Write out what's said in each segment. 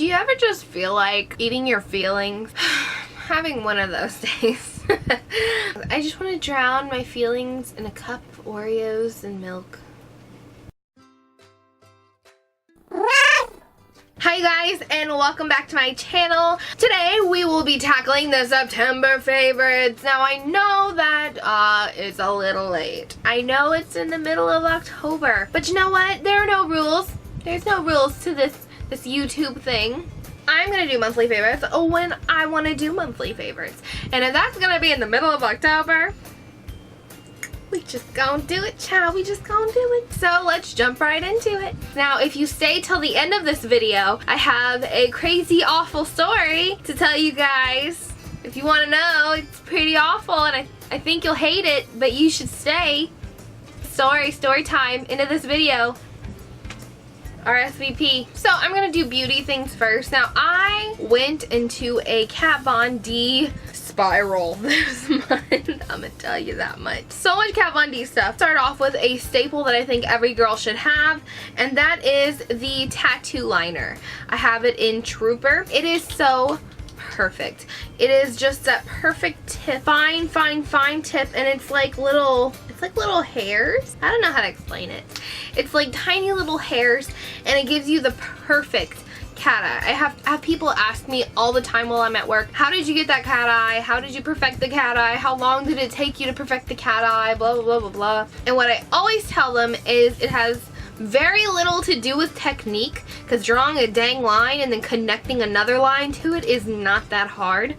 Do you ever just feel like eating your feelings? Having one of those days. I just want to drown my feelings in a cup of Oreos and milk. Hi guys, and welcome back to my channel. Today we will be tackling the September favorites. Now I know that it's a little late. I know it's in the middle of October, but you know what? There are no rules. There's no rules to this YouTube thing. I'm gonna do monthly favorites when I want to do monthly favorites, and if that's gonna be in the middle of October, we just gonna do it, child. We just gonna do it. So let's jump right into it. Now, if you stay till the end of this video, I have a crazy, awful story to tell you guys. If you want to know, it's pretty awful, and I think you'll hate it, but you should stay. Story time into this video. RSVP. So I'm gonna do beauty things first. Now, I went into a Kat Von D spiral this month. I'm gonna tell you that much. So much Kat Von D stuff. Start off with a staple that I think every girl should have, and that is the tattoo liner. I have it in Trooper. It is so perfect. It is just that perfect tip, fine tip, and it's like little hairs. I don't know how to explain it. It's like tiny little hairs, and it gives you the perfect cat eye. I have people ask me all the time while I'm at work, how did you get that cat eye? How did you perfect the cat eye? How long did it take you to perfect the cat eye? Blah, blah, blah, blah, blah. And what I always tell them is it has very little to do with technique, because drawing a dang line and then connecting another line to it is not that hard.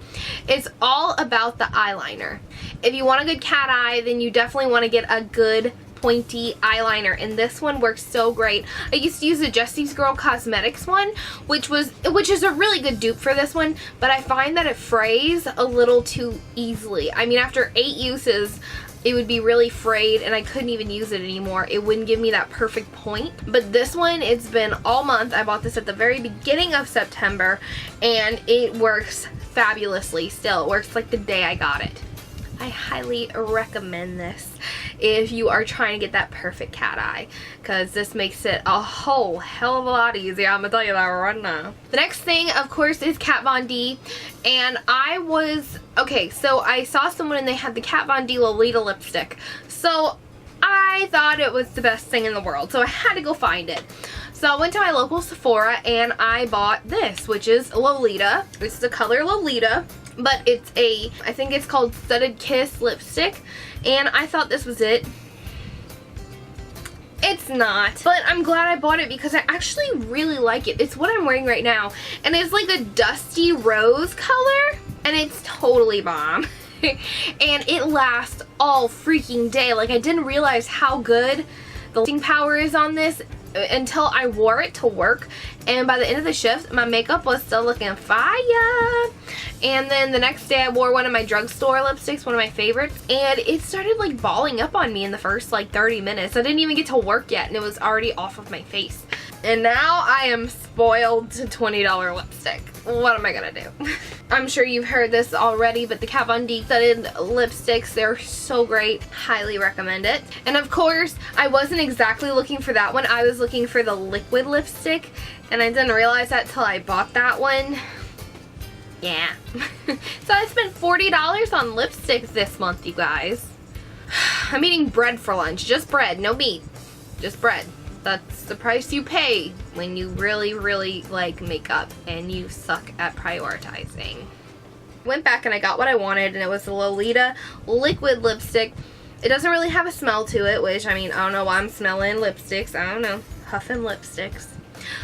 It's all about the eyeliner. If you want a good cat eye, then you definitely want to get a good pointy eyeliner, and this one works so great. I used to use the Jesse's Girl Cosmetics one, which is a really good dupe for this one, but I find that it frays a little too easily. I mean, after 8 uses, it would be really frayed and I couldn't even use it anymore. It wouldn't give me that perfect point. But this one, it's been all month. I bought this at the very beginning of September, and it works fabulously still. It works like the day I got it. I highly recommend this if you are trying to get that perfect cat eye, because this makes it a whole hell of a lot easier. I'm gonna tell you that right now. The next thing, of course, is Kat Von D, and so I saw someone and they had the Kat Von D Lolita lipstick, so I thought it was the best thing in the world, so I had to go find it. So I went to my local Sephora and I bought this, which is Lolita. It's the color Lolita, but I think it's called Studded Kiss lipstick, and I thought this was it. It's not, but I'm glad I bought it because I actually really like it. It's what I'm wearing right now, and it's like a dusty rose color, and it's totally bomb. And it lasts all freaking day. Like, I didn't realize how good the lasting power is on this until I wore it to work, and by the end of the shift my makeup was still looking fire. And then the next day I wore one of my drugstore lipsticks, one of my favorites, and it started like balling up on me in the first like 30 minutes. I didn't even get to work yet and it was already off of my face. And now I am spoiled to $20 lipstick. What am I gonna do? I'm sure you've heard this already, but the Kat Von D studded lipsticks, they're so great. Highly recommend it. And of course, I wasn't exactly looking for that one. I was looking for the liquid lipstick, and I didn't realize that till I bought that one. Yeah. So I spent $40 on lipsticks this month, you guys. I'm eating bread for lunch. Just bread, no meat. Just bread. That's the price you pay when you really like makeup and you suck at prioritizing. Went back and I got what I wanted, and it was the Lolita liquid lipstick. It doesn't really have a smell to it, which, I mean, I don't know why I'm smelling lipsticks. I don't know. Huffing lipsticks.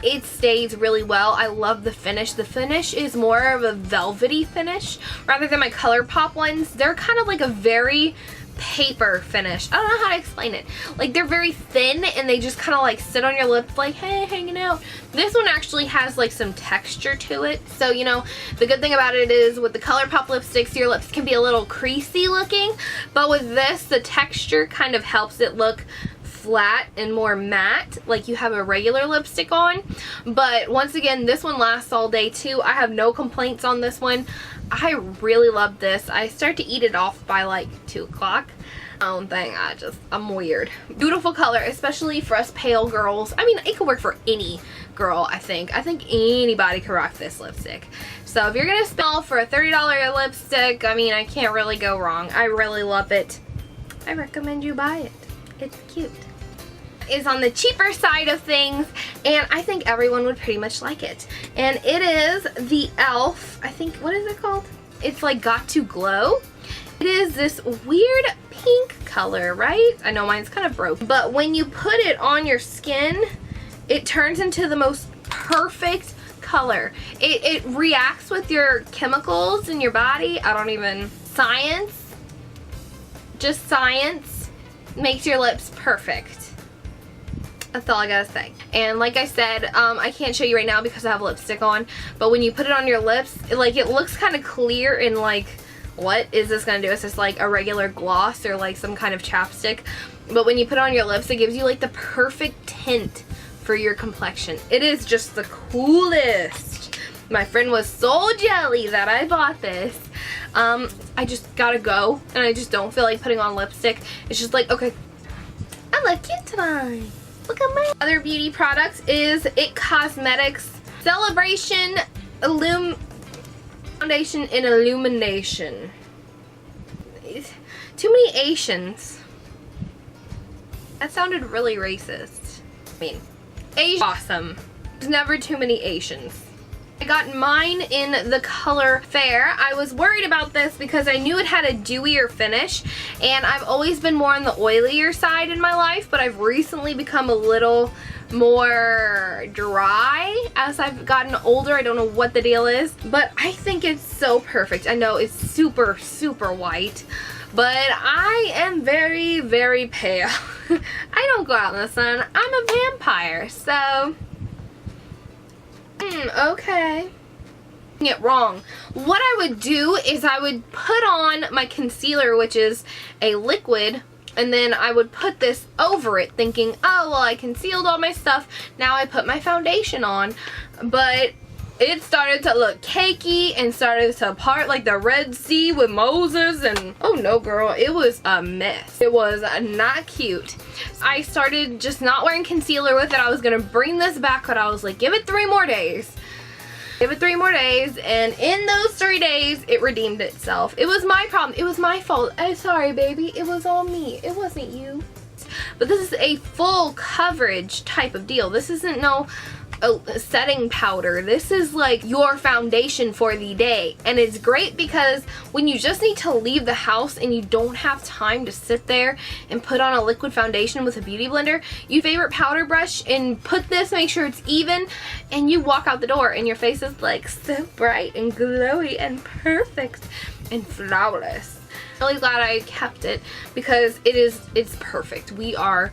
It stays really well. I love the finish. The finish is more of a velvety finish rather than my ColourPop ones. They're kind of like a very paper finish. I don't know how to explain it. Like, they're very thin and they just kind of like sit on your lips like, hey, hanging out. This one actually has like some texture to it. So, you know, the good thing about it is with the ColourPop lipsticks, your lips can be a little creasy looking, but with this, the texture kind of helps it look flat and more matte, like you have a regular lipstick on. But once again, this one lasts all day too. I have no complaints on this one. I really love this. I start to eat it off by like 2 o'clock. Own thing. I'm weird. Beautiful color, especially for us pale girls. I mean, it could work for any girl, I think. I think anybody could rock this lipstick. So if you're gonna spend for a $30 lipstick, I mean, I can't really go wrong. I really love it. I recommend you buy it. It's cute. Is on the cheaper side of things, and I think everyone would pretty much like it. And it is the e.l.f. I think, what is it called? It's like Got to Glow. It is this weird pink color, right? I know mine's kind of broke, but when you put it on your skin, it turns into the most perfect color. It reacts with your chemicals in your body. Science, just science, makes your lips perfect. That's all I gotta say. And like I said, I can't show you right now because I have lipstick on, but when you put it on your lips, it looks kind of clear and like, what is this gonna do? Is this like a regular gloss or like some kind of chapstick? But when you put it on your lips, it gives you like the perfect tint for your complexion. It is just the coolest. My friend was so jelly that I bought this. I just gotta go, and I just don't feel like putting on lipstick. It's just like, okay, I look cute tonight. Look at my other beauty products is IT Cosmetics Celebration Foundation in Illumination. Too many Asians. That sounded really racist. I mean, Asian awesome. There's never too many Asians. I got mine in the color Fair. I was worried about this because I knew it had a dewier finish, and I've always been more on the oilier side in my life, but I've recently become a little more dry as I've gotten older. I don't know what the deal is, but I think it's so perfect. I know it's super, super white, but I am very, very pale. I don't go out in the sun. I'm a vampire, so okay. It wrong. What I would do is I would put on my concealer, which is a liquid, and then I would put this over it thinking, oh, well, I concealed all my stuff. Now I put my foundation on. But it started to look cakey and started to part like the Red Sea with Moses, and oh no, girl, it was a mess. It was not cute. I started just not wearing concealer with it. I was gonna bring this back, but I was like, give it 3 more days. Give it 3 more days, and in those 3 days, it redeemed itself. It was my problem. It was my fault. I'm sorry, baby. It was all me. It wasn't you. But this is a full coverage type of deal. This isn't no setting powder. This is like your foundation for the day, and it's great because when you just need to leave the house and you don't have time to sit there and put on a liquid foundation with a beauty blender, you favorite powder brush and put this, make sure it's even, and you walk out the door and your face is like so bright and glowy and perfect and flawless. Really glad I kept it because it's perfect. We are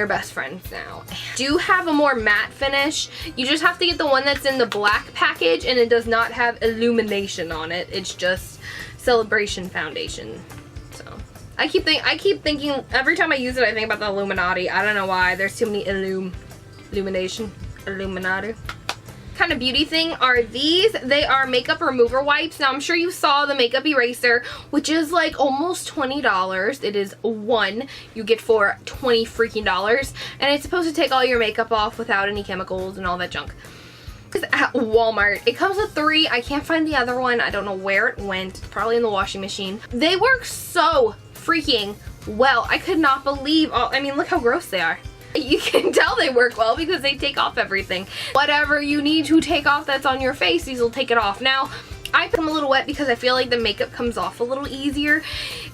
best friends now. Do have a more matte finish. You just have to get the one that's in the black package, and it does not have illumination on it. It's just Celebration Foundation. So I keep thinking every time I use it, I think about the Illuminati. I don't know why. There's too many illumination. Illuminati. Kind of beauty thing are these. They are makeup remover wipes. Now I'm sure you saw the makeup eraser, which is like almost $20. It is one you get for $20 freaking dollars, and it's supposed to take all your makeup off without any chemicals and all that junk. It's at Walmart. It comes with 3. I can't find the other one. I don't know where it went. It's probably in the washing machine. They work so freaking well. I could not believe I mean, look how gross they are. You can tell they work well because they take off everything. Whatever you need to take off that's on your face, these will take it off. Now, I put them a little wet because I feel like the makeup comes off a little easier,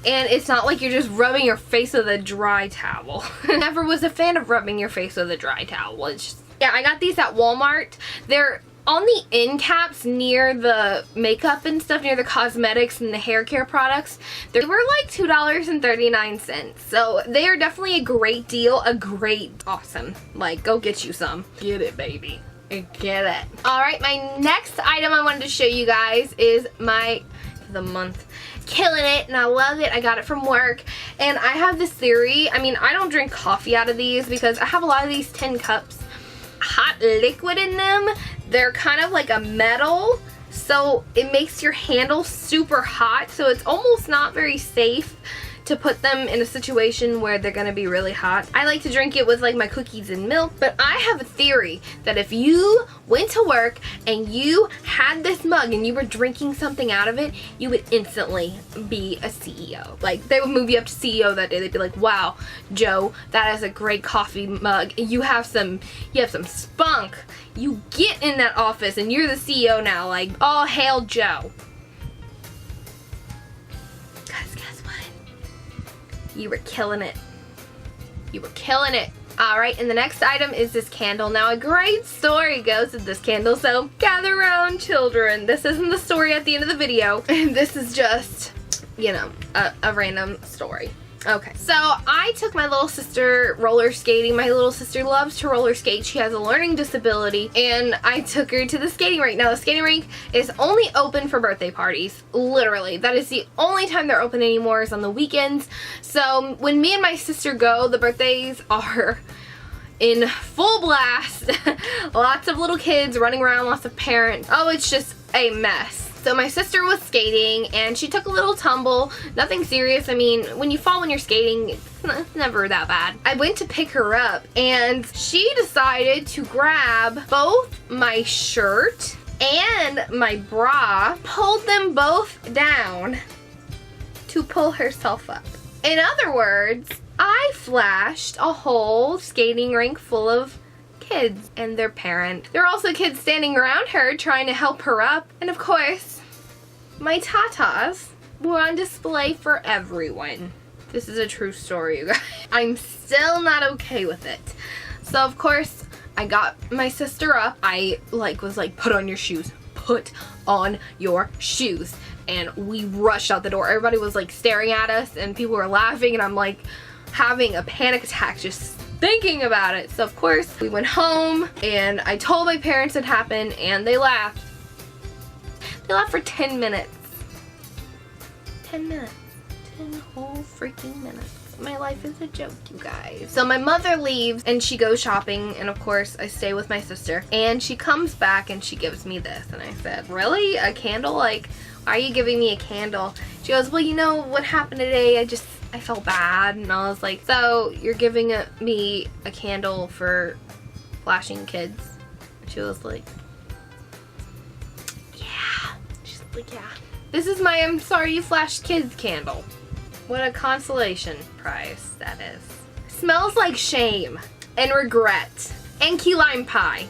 and it's not like you're just rubbing your face with a dry towel. Never was a fan of rubbing your face with a dry towel. It's just, yeah, I got these at Walmart. They're on the end caps near the makeup and stuff, near the cosmetics and the hair care products. They were like $2.39. So they are definitely a great deal, awesome. Like, go get you some. Get it, baby. Get it. Alright, my next item I wanted to show you guys is the month. Killing it, and I love it. I got it from work, and I have this theory. I mean, I don't drink coffee out of these because I have a lot of these tin cups. Hot liquid in them. They're kind of like a metal, so it makes your handle super hot, so it's almost not very safe to put them in a situation where they're gonna be really hot. I like to drink it with like my cookies and milk, but I have a theory that if you went to work and you had this mug and you were drinking something out of it, you would instantly be a CEO. Like, they would move you up to CEO that day. They'd be like, wow, Joe, that is a great coffee mug. You have some spunk. You get in that office and you're the CEO now. Like, all hail Joe. You were killing it. You were killing it. Alright, and the next item is this candle. Now, a great story goes with this candle, so gather around, children. This isn't the story at the end of the video. This is just, you know, a random story. Okay, so I took my little sister roller skating. My little sister loves to roller skate. She has a learning disability, and I took her to the skating rink. Now, the skating rink is only open for birthday parties. Literally, that is the only time they're open anymore, is on the weekends. So when me and my sister go, the birthdays are in full blast. Lots of little kids running around, lots of parents. Oh, it's just a mess. So my sister was skating and she took a little tumble. Nothing serious. I mean, when you fall when you're skating, it's never that bad. I went to pick her up and she decided to grab both my shirt and my bra, pulled them both down to pull herself up. In other words, I flashed a whole skating rink full of kids and their parent. There were also kids standing around her trying to help her up. And of course, my tatas were on display for everyone. This is a true story, you guys. I'm still not okay with it. So of course, I got my sister up. I was like, put on your shoes. Put on your shoes. And we rushed out the door. Everybody was like staring at us and people were laughing, and I'm like having a panic attack just thinking about it. So of course we went home and I told my parents it happened and they laughed. They laughed for 10 minutes. 10 minutes. 10 whole freaking minutes. My life is a joke, you guys. So my mother leaves and she goes shopping, and of course I stay with my sister, and she comes back and she gives me this, and I said, really? A candle? Like, why are you giving me a candle? She goes, well, you know what happened today? I felt bad. And I was like, so you're giving me a candle for flashing kids? And she was like, yeah. She's like, yeah. This is my I'm sorry you flashed kids candle. What a consolation prize that is. Smells like shame and regret and key lime pie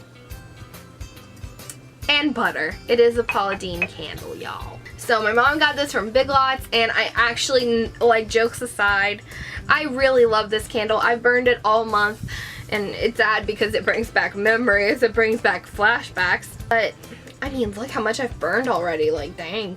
and butter. It is a Paula Deen candle, y'all. So my mom got this from Big Lots, and I actually, like, jokes aside, I really love this candle. I burned it all month, and it's sad because it brings back memories. It brings back flashbacks. But, I mean, look how much I've burned already. Like, dang.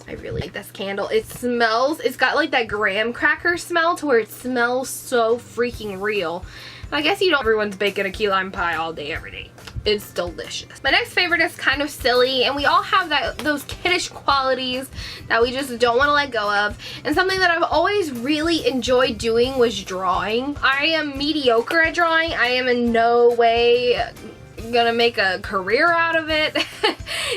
I really like this candle. It smells, it's got like that graham cracker smell to where it smells so freaking real. And I guess you know everyone's baking a key lime pie all day, every day. It's delicious. My next favorite is kind of silly, and we all have those kiddish qualities that we just don't want to let go of. And something that I've always really enjoyed doing was drawing. I am mediocre at drawing. I am in no way gonna make a career out of it.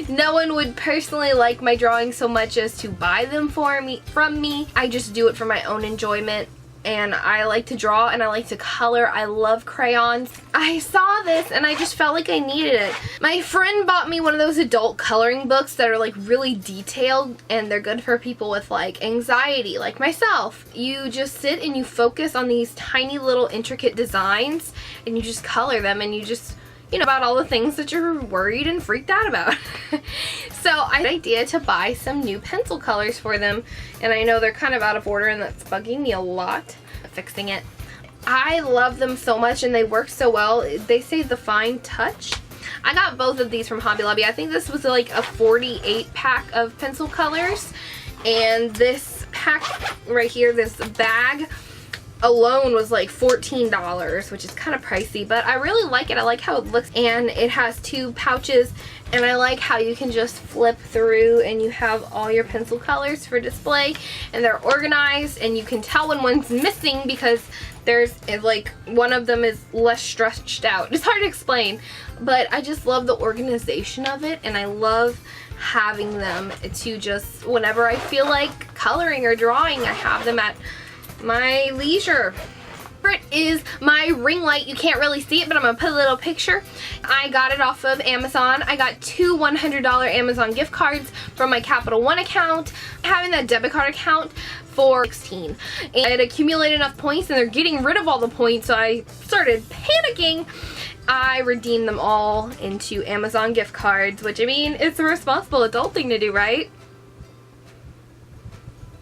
No one would personally like my drawing so much as to buy them from me. I just do it for my own enjoyment, and I like to draw and I like to color. I love crayons. I saw this and I just felt like I needed it. My friend bought me one of those adult coloring books that are like really detailed, and they're good for people with like anxiety like myself. You just sit and you focus on these tiny little intricate designs and you just color them, and you just, you know, about all the things that you're worried and freaked out about. So I had an idea to buy some new pencil colors for them, and I know they're kind of out of order and that's bugging me a lot. Fixing it. I love them so much and they work so well. They say the fine touch. I got both of these from Hobby Lobby. I think this was like a 48 pack of pencil colors, and this pack right here, this bag alone was like $14, which is kind of pricey, but I really like it. I like how it looks, and it has 2 pouches, and I like how you can just flip through and you have all your pencil colors for display, and they're organized, and you can tell when one's missing because there's like one of them is less stretched out. It's hard to explain, but I just love the organization of it, and I love having them to just, whenever I feel like coloring or drawing, I have them at my leisure. It is my ring light. You can't really see it, but I'm gonna put a little picture. I got it off of Amazon. I got 2 $100 Amazon gift cards from my Capital One account. Having that debit card account for 16, and it accumulated enough points, and they're getting rid of all the points, so I started panicking. I redeemed them all into Amazon gift cards, which, I mean, it's a responsible adult thing to do, right?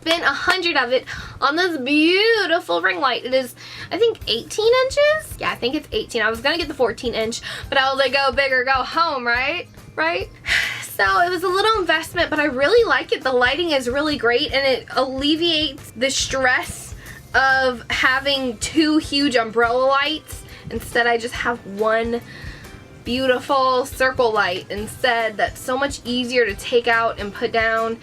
Spent 100 of it on this beautiful ring light. It is, I think, 18 inches? Yeah, I think it's 18. I was gonna get the 14 inch, but I was like, go big or go home, right? So it was a little investment, but I really like it. The lighting is really great, and it alleviates the stress of having 2 huge umbrella lights. Instead, I just have one beautiful circle light instead. That's so much easier to take out and put down.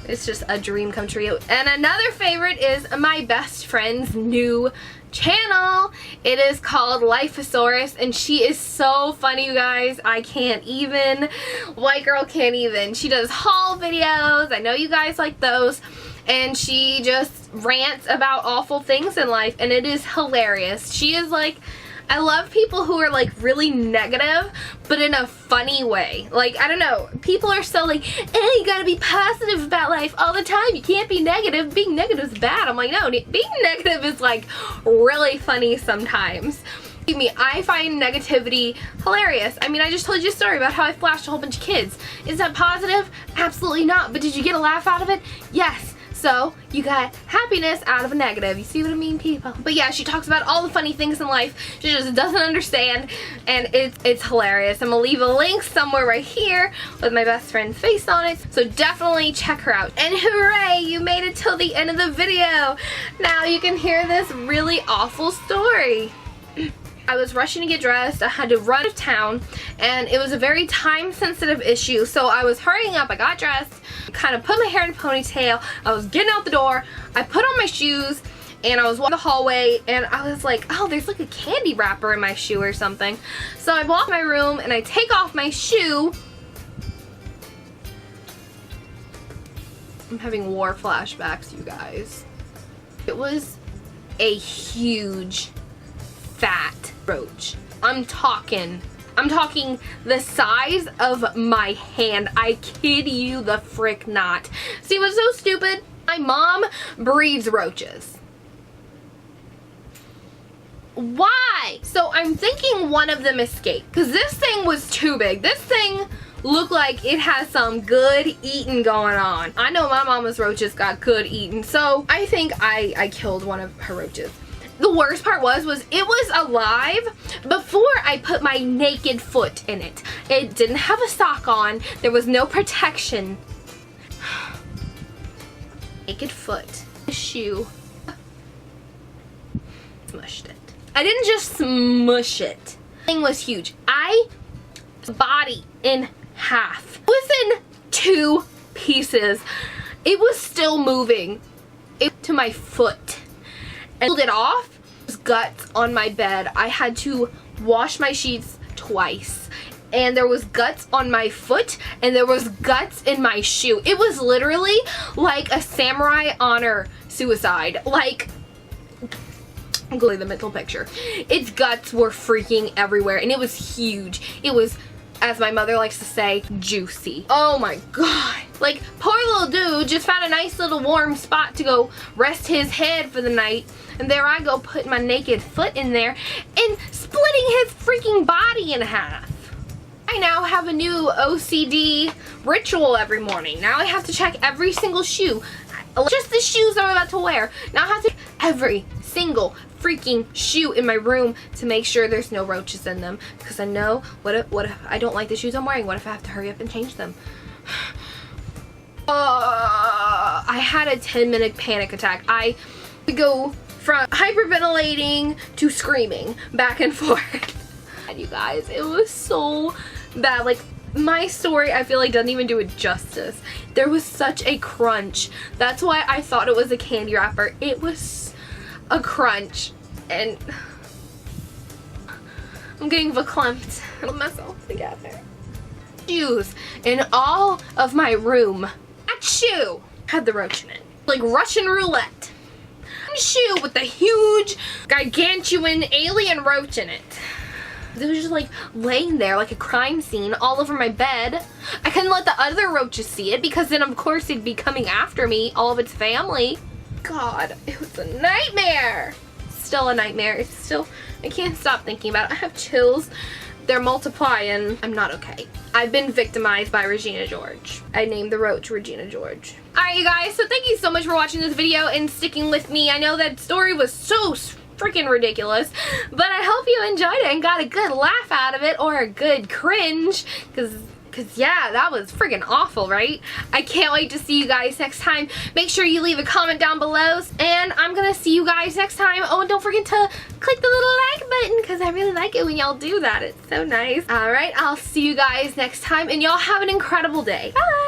It's just a dream come true. And another favorite is my best friend's new channel. It is called Lifeosaurus, and she is so funny, you guys. I can't even. White girl can't even. She does haul videos. I know you guys like those. And she just rants about awful things in life, and it is hilarious. She is like, I love people who are like really negative, but in a funny way. Like, I don't know, people are so like, you gotta be positive about life all the time. You can't be negative. Being negative is bad. I'm like, no, being negative is like really funny sometimes. Me, I find negativity hilarious. I mean, I just told you a story about how I flashed a whole bunch of kids. Is that positive? Absolutely not. But did you get a laugh out of it? Yes. So you got happiness out of a negative. You see what I mean, people? But yeah, she talks about all the funny things in life. She just doesn't understand, and it's hilarious. I'm gonna leave a link somewhere right here with my best friend's face on it, so definitely check her out. And hooray, you made it till the end of the video. Now you can hear this really awful story. I was rushing to get dressed. I had to run out of town, and it was a very time-sensitive issue, so I was hurrying up. I got dressed, kind of put my hair in a ponytail. I was getting out the door. I put on my shoes, and I was walking the hallway, and I was like, oh, there's like a candy wrapper in my shoe or something. So I walk in my room, and I take off my shoe. I'm having war flashbacks, you guys. It was a huge, fat roach. I'm talking the size of my hand. I kid you the frick not. See what's so stupid? My mom breeds roaches. Why? So I'm thinking one of them escaped, because this thing was too big. This thing looked like it has some good eating going on. I know my mama's roaches got good eating, so I think I killed one of her roaches. The worst part was it was alive before I put my naked foot in it. It didn't have a sock on. There was no protection. Naked foot. Shoe. Smushed it. I didn't just smush it. The thing was huge. Body in half. It was in 2 pieces. It was still moving. To my foot. And pulled it off. There was guts on my bed. I had to wash my sheets twice. And there was guts on my foot, and there was guts in my shoe. It was literally like a samurai honor suicide. Like, Google the mental picture. Its guts were freaking everywhere, and it was huge. It was, as my mother likes to say, juicy. Oh my god. Like, poor little dude just found a nice little warm spot to go rest his head for the night. And there I go putting my naked foot in there and splitting his freaking body in half. I now have a new OCD ritual every morning. Now I have to check every single shoe. Just the shoes I'm about to wear. Now I have to check every single freaking shoe in my room to make sure there's no roaches in them. Because I know, what if I don't like the shoes I'm wearing? What if I have to hurry up and change them? I had a 10-minute panic attack. I would go from hyperventilating to screaming back and forth. And you guys, it was so bad. Like, my story, I feel like, doesn't even do it justice. There was such a crunch. That's why I thought it was a candy wrapper. It was a crunch. And I'm getting verklempt. Put myself together. shoes in all of my room. That shoe had the roach in it. Like Russian roulette. Shoe with the huge gargantuan alien roach in it. It was just like laying there like a crime scene all over my bed. I couldn't let the other roaches see it because then of course it'd be coming after me, all of its family. God, it was a nightmare. Still a nightmare. It's still, I can't stop thinking about it. I have chills. They're multiplying. I'm not okay. I've been victimized by Regina George. I named the roach Regina George. Alright you guys, so thank you so much for watching this video and sticking with me. I know that story was so freaking ridiculous, but I hope you enjoyed it and got a good laugh out of it or a good cringe, because yeah, that was freaking awful, right? I can't wait to see you guys next time. Make sure you leave a comment down below, and I'm gonna see you guys next time. Oh, and don't forget to click the little like button, because I really like it when y'all do that. It's so nice. Alright, I'll see you guys next time, and y'all have an incredible day. Bye!